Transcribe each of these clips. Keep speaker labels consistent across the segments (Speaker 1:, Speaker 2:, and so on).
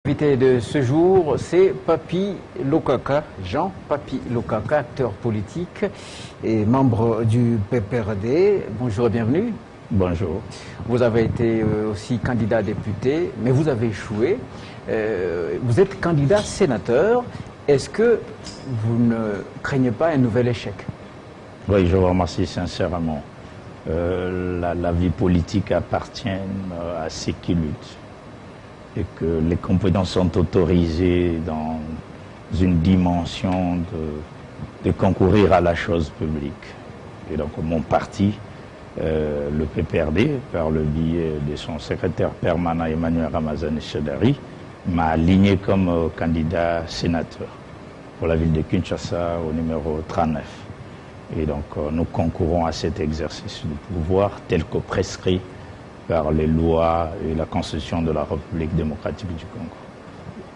Speaker 1: L'invité de ce jour, c'est Papy Lokaka, Jean Papy Lokaka, acteur politique et membre du PPRD. Bonjour et bienvenue.
Speaker 2: Bonjour.
Speaker 1: Vous avez été aussi candidat député, mais vous avez échoué. Vous êtes candidat sénateur. Est-ce que vous ne craignez pas un nouvel échec?
Speaker 2: Oui, je vous remercie sincèrement. La vie politique appartient à ceux qui luttent. Et que les compétences sont autorisées dans une dimension de concourir à la chose publique. Et donc mon parti, le PPRD, par le biais de son secrétaire permanent Emmanuel Ramazani Chedari, m'a aligné comme candidat sénateur pour la ville de Kinshasa au numéro 39. Et donc nous concourons à cet exercice du pouvoir tel que prescrit par les lois et la constitution de la République démocratique du Congo.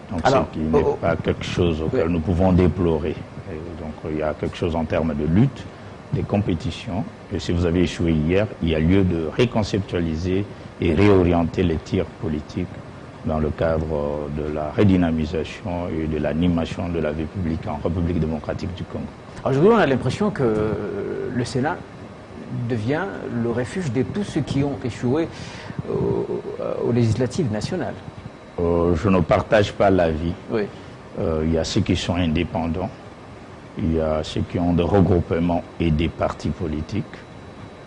Speaker 2: Donc ce qui n'est pas quelque chose auquel nous pouvons déplorer. Et donc il y a quelque chose en termes de lutte, des compétitions. Et si vous avez échoué hier, il y a lieu de réconceptualiser et réorienter les tirs politiques dans le cadre de la redynamisation et de l'animation de la vie publique en République démocratique du Congo.
Speaker 1: Aujourd'hui, on a l'impression que le Sénat devient le refuge de tous ceux qui ont échoué aux législatives nationales.
Speaker 2: Je ne partage pas l'avis.
Speaker 1: Oui.
Speaker 2: Il y a ceux qui sont indépendants, il y a ceux qui ont des regroupements et des partis politiques,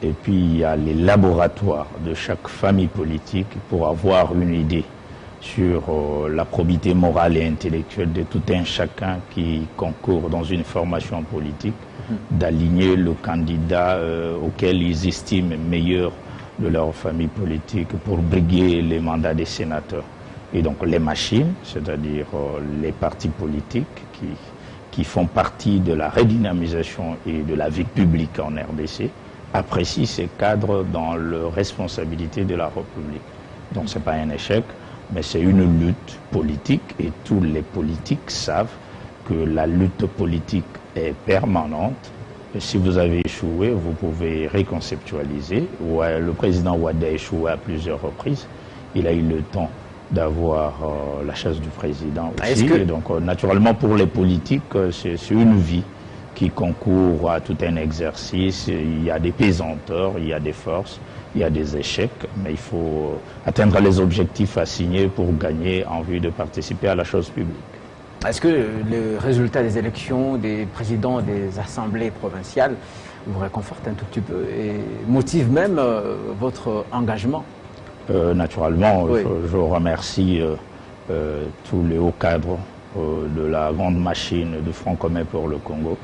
Speaker 2: et puis il y a les laboratoires de chaque famille politique pour avoir une idée sur la probité morale et intellectuelle de tout un chacun qui concourt dans une formation politique, d'aligner le candidat auquel ils estiment meilleur de leur famille politique pour briguer les mandats des sénateurs. Et donc les machines, c'est-à-dire les partis politiques qui font partie de la redynamisation et de la vie publique en RDC, apprécient ces cadres dans leur responsabilité de la République. Donc ce n'est pas un échec, mais c'est une lutte politique et tous les politiques savent que la lutte politique est permanente. Et si vous avez échoué, vous pouvez réconceptualiser. Ouais, le président Ouad a échoué à plusieurs reprises. Il a eu le temps d'avoir la chasse du président aussi. Et donc, naturellement, pour les politiques, c'est une vie qui concourt à tout un exercice. Il y a des pesanteurs, il y a des forces, il y a des échecs, mais il faut atteindre les objectifs assignés pour gagner en vue de participer à la chose publique.
Speaker 1: Est-ce que le résultat des élections des présidents des assemblées provinciales vous réconforte un tout petit peu et motive même votre engagement?
Speaker 2: Naturellement,
Speaker 1: oui.
Speaker 2: je remercie tous les hauts cadres de la grande machine du Front commun pour le Congo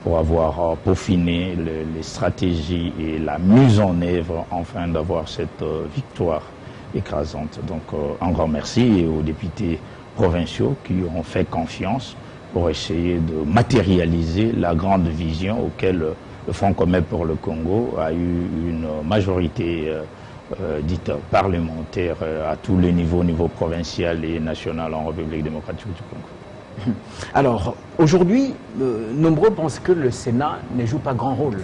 Speaker 2: pour avoir peaufiné les stratégies et la mise en œuvre enfin d'avoir cette victoire écrasante. Donc un grand merci et aux députés provinciaux qui ont fait confiance pour essayer de matérialiser la grande vision auquel le Front commun pour le Congo a eu une majorité dite parlementaire à tous les niveaux, niveau provincial et national en République démocratique du Congo.
Speaker 1: Alors, aujourd'hui, nombreux pensent que le Sénat ne joue pas grand rôle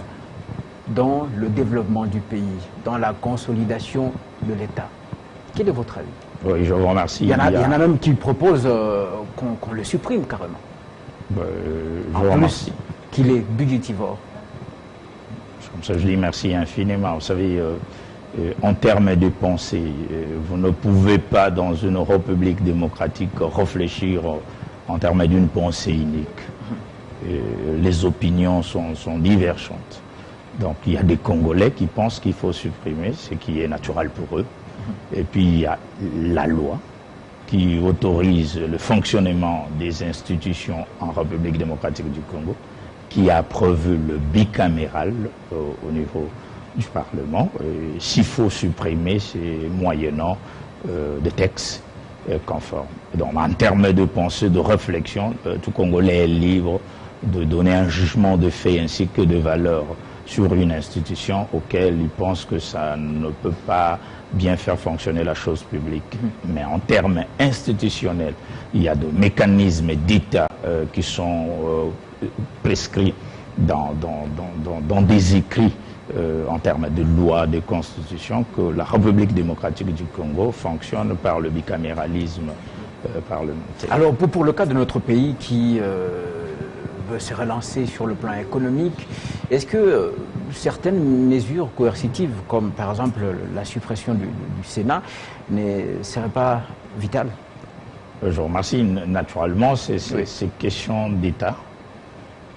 Speaker 1: dans le développement du pays, dans la consolidation de l'État. Quel est votre avis?
Speaker 2: Oui, je vous remercie.
Speaker 1: Il y en a même qui proposent qu'on le supprime carrément.
Speaker 2: Je vous remercie.
Speaker 1: Qu'il est budgétivore.
Speaker 2: Comme ça, je dis merci infiniment. Vous savez, en termes de pensée, vous ne pouvez pas, dans une république démocratique, réfléchir en termes d'une pensée unique. Les opinions sont divergentes. Donc, il y a des Congolais qui pensent qu'il faut supprimer, ce qui est naturel pour eux. Et puis, il y a la loi qui autorise le fonctionnement des institutions en République démocratique du Congo, qui a prévu le bicaméral au niveau du Parlement. S'il faut supprimer, c'est moyennant des textes conformes. Donc, en termes de pensée, de réflexion, tout Congolais est libre de donner un jugement de fait ainsi que de valeur sur une institution auquel il pense que ça ne peut pas bien faire fonctionner la chose publique. Mais en termes institutionnels, il y a des mécanismes d'État qui sont prescrits dans des écrits en termes de loi, de constitution, que la République démocratique du Congo fonctionne par le bicaméralisme parlementaire.
Speaker 1: Alors pour le cas de notre pays qui veut se relancer sur le plan économique, est-ce que certaines mesures coercitives, comme par exemple la suppression du Sénat, ne seraient pas vitales?
Speaker 2: Je vous remercie. Naturellement, c'est question d'État,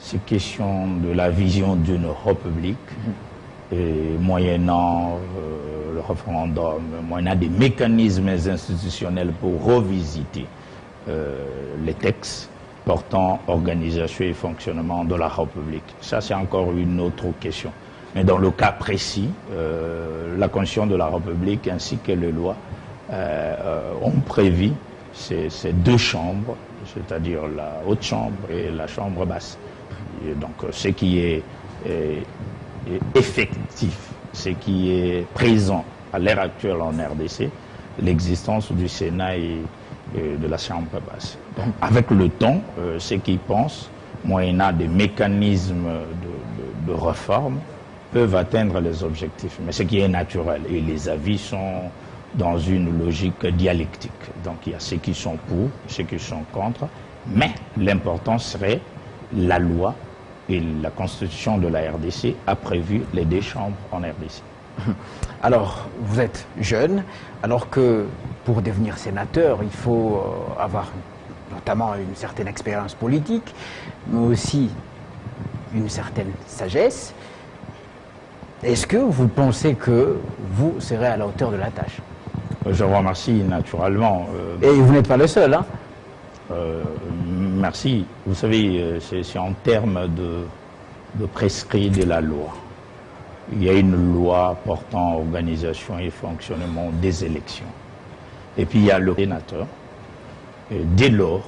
Speaker 2: c'est question de la vision d'une république, et moyennant le référendum, moyennant des mécanismes institutionnels pour revisiter les textes portant organisation et fonctionnement de la République. Ça, c'est encore une autre question. Mais dans le cas précis, la Constitution de la République ainsi que les lois ont prévu ces deux chambres, c'est-à-dire la haute chambre et la chambre basse. Et donc, ce qui est effectif, ce qui est présent à l'heure actuelle en RDC, l'existence du Sénat et de la chambre basse. Donc, avec le temps, ceux qui pensent, moyennant des mécanismes de réforme, peuvent atteindre les objectifs. Mais ce qui est naturel, et les avis sont dans une logique dialectique. Donc il y a ceux qui sont pour, ceux qui sont contre, mais l'important serait la loi et la constitution de la RDC a prévu les deux chambres en RDC.
Speaker 1: Alors, vous êtes jeune, alors que pour devenir sénateur, il faut avoir notamment une certaine expérience politique, mais aussi une certaine sagesse. Est-ce que vous pensez que vous serez à la hauteur de la tâche?
Speaker 2: Je vous remercie naturellement.
Speaker 1: Et vous n'êtes pas le seul, hein?
Speaker 2: Merci. Vous savez, c'est en termes de prescrit de la loi. Il y a une loi portant organisation et fonctionnement des élections. Et puis il y a le sénateur. Et dès lors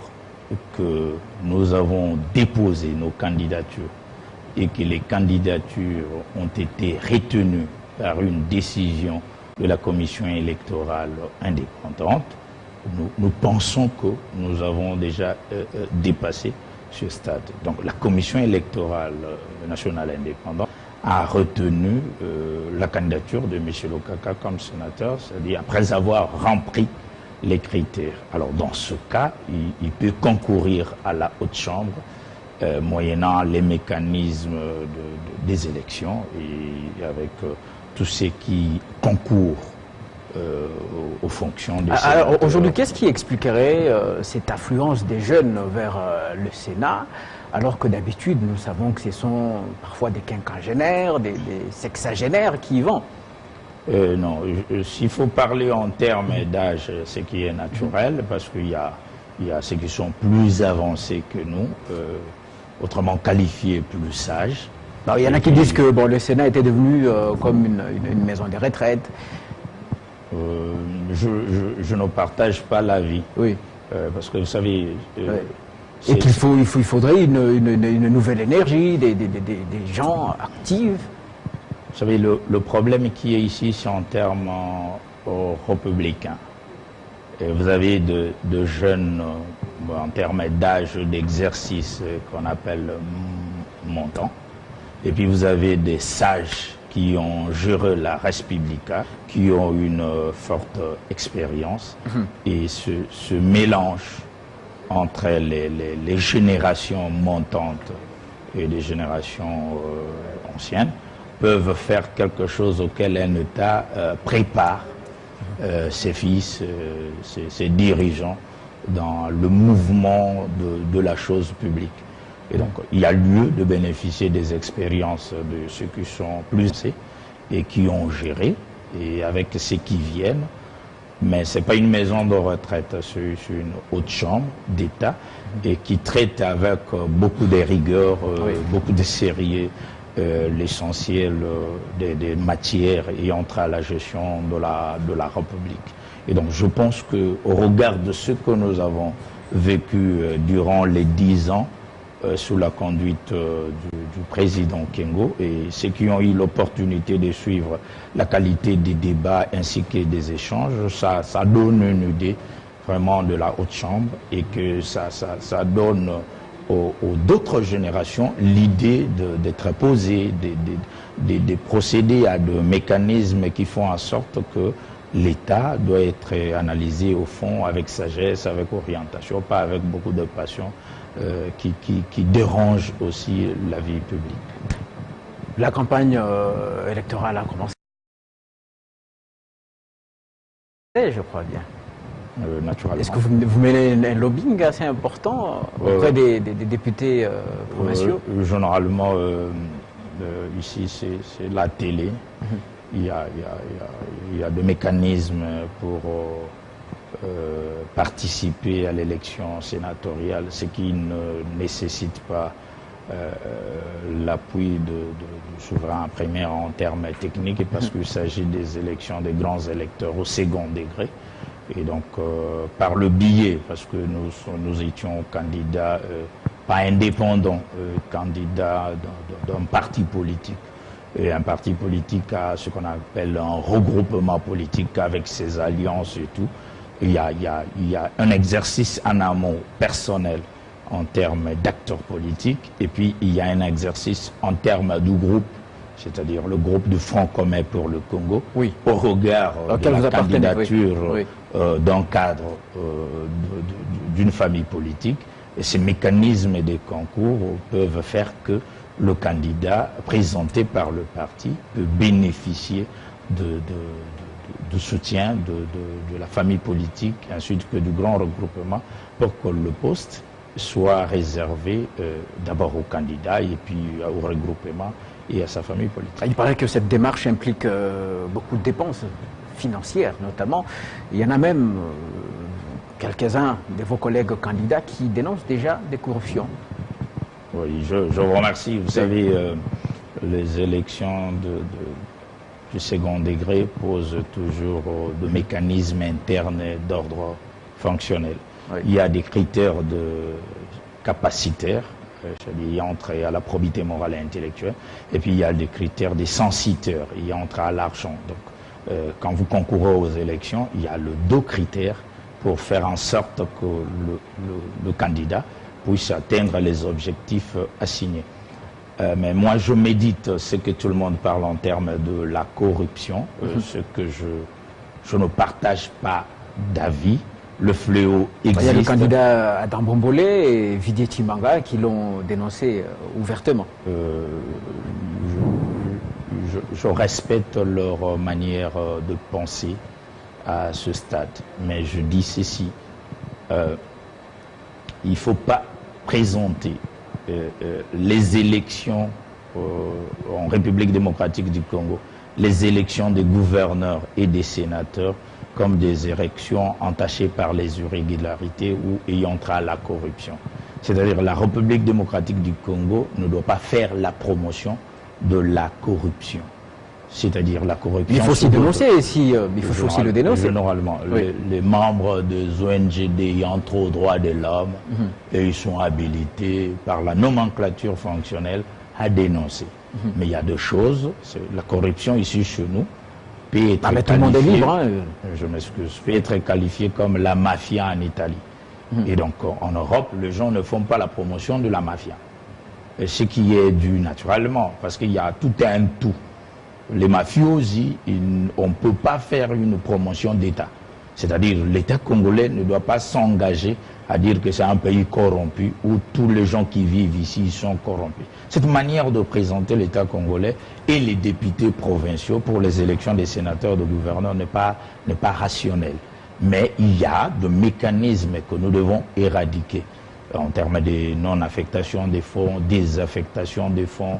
Speaker 2: que nous avons déposé nos candidatures et que les candidatures ont été retenues par une décision de la commission électorale indépendante, nous pensons que nous avons déjà dépassé ce stade. Donc la commission électorale nationale indépendante a retenu la candidature de M. Lokaka comme sénateur, c'est-à-dire après avoir rempli les critères. Alors dans ce cas, il peut concourir à la haute chambre moyennant les mécanismes des élections et avec tous ceux qui concourent aux fonctions des sénateurs.
Speaker 1: Alors aujourd'hui, qu'est-ce qui expliquerait cette affluence des jeunes vers le Sénat, alors que d'habitude nous savons que ce sont parfois des quinquagénaires, des sexagénaires qui y vont?
Speaker 2: Non, s'il faut parler en termes d'âge, ce qui est naturel, parce qu'il y a ceux qui sont plus avancés que nous, autrement qualifiés, plus sages.
Speaker 1: Alors, il y en a qui disent que bon, le Sénat était devenu comme une maison de retraite.
Speaker 2: Je ne partage pas l'avis.
Speaker 1: Oui.
Speaker 2: Parce que vous savez...
Speaker 1: Oui. Et qu'il faudrait une nouvelle énergie, des gens actifs.
Speaker 2: Vous savez, le problème qui est ici, c'est en termes républicains. Et vous avez de jeunes, en termes d'âge d'exercice, qu'on appelle montants. Et puis vous avez des sages qui ont géré la Res Publica, qui ont une forte expérience. Et ce mélange entre les générations montantes et les générations anciennes peuvent faire quelque chose auquel un État prépare ses fils, ses dirigeants dans le mouvement de la chose publique. Et donc, il y a lieu de bénéficier des expériences de ceux qui sont plus anciens et qui ont géré, et avec ceux qui viennent. Mais ce n'est pas une maison de retraite, c'est une haute chambre d'État et qui traite avec beaucoup de rigueur, beaucoup de sérieux, l'essentiel des matières ayant trait à la gestion de la République. Et donc je pense qu'au regard de ce que nous avons vécu durant les 10 ans sous la conduite du président Kengo et ceux qui ont eu l'opportunité de suivre la qualité des débats ainsi que des échanges, ça donne une idée vraiment de la haute chambre et que ça donne aux d'autres générations l'idée d'être posé, de procéder à des mécanismes qui font en sorte que l'État doit être analysé au fond avec sagesse, avec orientation, pas avec beaucoup de passion qui dérange aussi la vie publique.
Speaker 1: La campagne électorale a commencé, je crois bien.
Speaker 2: Naturellement.
Speaker 1: Est-ce que vous menez un lobbying assez important auprès des députés provinciaux?
Speaker 2: Généralement, ici, c'est la télé. Il y a des mécanismes pour participer à l'élection sénatoriale, ce qui ne nécessite pas l'appui du souverain primaire en termes techniques, parce qu'il s'agit des élections des grands électeurs au second degré. Et donc, par le biais, parce que nous étions candidats, pas indépendants, candidats d'un parti politique. Et un parti politique a ce qu'on appelle un regroupement politique avec ses alliances et tout. Il y a un exercice en amont personnel en termes d'acteurs politiques, et puis il y a un exercice en termes de groupe, c'est-à-dire le groupe du Front commun pour le Congo,
Speaker 1: oui,
Speaker 2: au regard de la candidature d'un cadre, d'une famille politique. Et ces mécanismes des concours peuvent faire que le candidat présenté par le parti peut bénéficier de soutien de la famille politique, ainsi que du grand regroupement, pour que le poste soit réservé d'abord au candidat et puis au regroupement et à sa famille politique.
Speaker 1: Il paraît que cette démarche implique beaucoup de dépenses financières notamment. Il y en a même quelques-uns de vos collègues candidats qui dénoncent déjà des corruptions.
Speaker 2: Oui, je vous remercie. Vous savez, les élections du second degré posent toujours de mécanismes internes d'ordre fonctionnel. Oui. Il y a des critères capacitaires, ayant trait à la probité morale et intellectuelle, et puis il y a des critères des censiteurs, ayant trait à l'argent. Donc, quand vous concourez aux élections, il y a deux critères pour faire en sorte que le candidat puisse atteindre les objectifs assignés. Mais moi, je médite ce que tout le monde parle en termes de la corruption, ce que je ne partage pas d'avis. Le fléau existe.
Speaker 1: Il y a le candidat Adam Bombolé et Vidier Timanga qui l'ont dénoncé ouvertement.
Speaker 2: Je respecte leur manière de penser à ce stade, mais je dis ceci. Il ne faut pas présenter les élections en République démocratique du Congo, les élections des gouverneurs et des sénateurs comme des élections entachées par les irrégularités ou ayant trait à la corruption. C'est-à-dire la République démocratique du Congo ne doit pas faire la promotion de la corruption. C'est-à-dire la corruption...
Speaker 1: Il faut aussi dénoncer, il faut aussi le dénoncer.
Speaker 2: Généralement, oui. Les membres des ONG ayant trop droits de l'homme, et ils sont habilités par la nomenclature fonctionnelle à dénoncer. Mais il y a deux choses, la corruption ici chez nous peut être
Speaker 1: mais tout le monde est libre, hein.
Speaker 2: Je m'excuse, peut être qualifiée comme la mafia en Italie. Et donc en Europe, les gens ne font pas la promotion de la mafia. Et ce qui est dû naturellement, parce qu'il y a tout un tout. Les mafiosi, on ne peut pas faire une promotion d'État. C'est-à-dire l'État congolais ne doit pas s'engager à dire que c'est un pays corrompu où tous les gens qui vivent ici sont corrompus. Cette manière de présenter l'État congolais et les députés provinciaux pour les élections des sénateurs, de gouverneurs n'est pas rationnelle. Mais il y a des mécanismes que nous devons éradiquer en termes de non-affectation des fonds, désaffectation des fonds,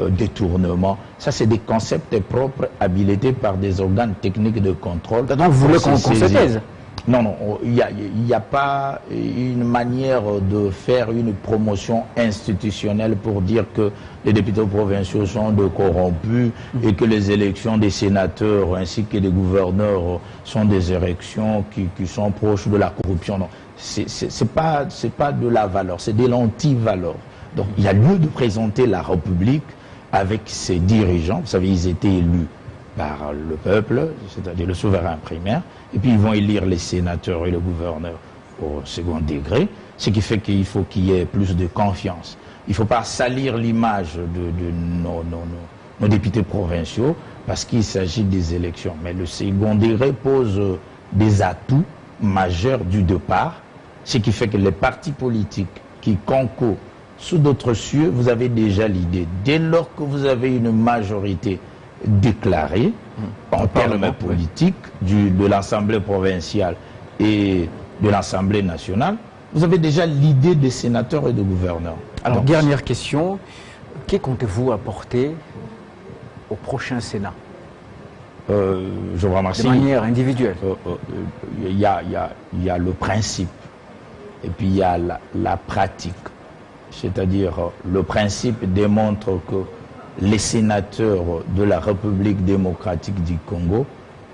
Speaker 2: détournement. Ça, c'est des concepts propres habilités par des organes techniques de contrôle.
Speaker 1: Donc, vous voulez qu'on se taise?
Speaker 2: Non, il n'y a pas une manière de faire une promotion institutionnelle pour dire que les députés provinciaux sont de corrompus et que les élections des sénateurs ainsi que des gouverneurs sont des élections qui sont proches de la corruption. Non, c'est pas de la valeur, c'est de l'anti-valeur. Donc il y a lieu de présenter la République avec ses dirigeants. Vous savez, ils étaient élus par le peuple, c'est-à-dire le souverain primaire, et puis ils vont élire les sénateurs et le gouverneur au second degré, ce qui fait qu'il faut qu'il y ait plus de confiance. Il ne faut pas salir l'image nos députés provinciaux, parce qu'il s'agit des élections. Mais le second degré pose des atouts majeurs du départ, ce qui fait que les partis politiques qui concourent sous d'autres cieux, vous avez déjà l'idée. Dès lors que vous avez une majorité déclarée en termes politiques de l'Assemblée provinciale et de l'Assemblée nationale, vous avez déjà l'idée des sénateurs et des gouverneurs.
Speaker 1: Alors, dernière question, que comptez-vous apporter au prochain Sénat?
Speaker 2: Je vous remercie.
Speaker 1: De manière individuelle.
Speaker 2: Il y a le principe et puis il y a la pratique. C'est-à-dire, le principe démontre que les sénateurs de la République démocratique du Congo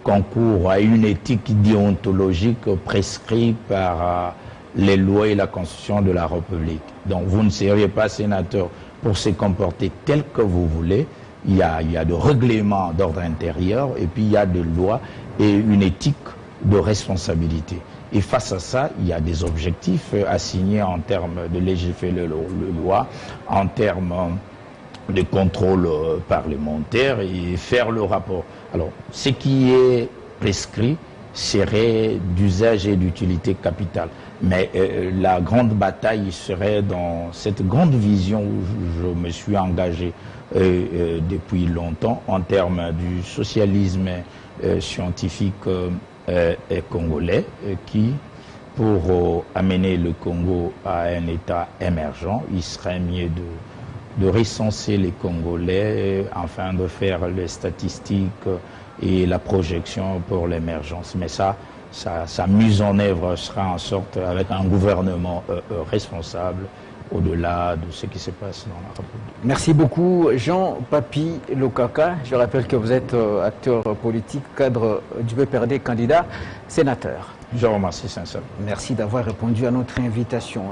Speaker 2: concourent à une éthique déontologique prescrite par les lois et la Constitution de la République. Donc, vous ne seriez pas sénateur pour se comporter tel que vous voulez. Il y a des règlements d'ordre intérieur et puis il y a des lois et une éthique de responsabilité. Et face à ça, il y a des objectifs assignés en termes de légiférer les lois, en termes de contrôle parlementaire et faire le rapport. Alors, ce qui est prescrit serait d'usage et d'utilité capitale. Mais la grande bataille serait dans cette grande vision où je me suis engagé depuis longtemps en termes du socialisme scientifique congolais qui, pour amener le Congo à un état émergent, il serait mieux de recenser les Congolais afin de faire les statistiques et la projection pour l'émergence. Mais sa mise en œuvre sera en sorte avec un gouvernement responsable au-delà de ce qui se passe dans la République.
Speaker 1: Merci beaucoup Jean Papi Lokaka. Je rappelle que vous êtes acteur politique, cadre du PPRD, candidat sénateur.
Speaker 2: Je vous remercie sincèrement.
Speaker 1: Merci d'avoir répondu à notre invitation.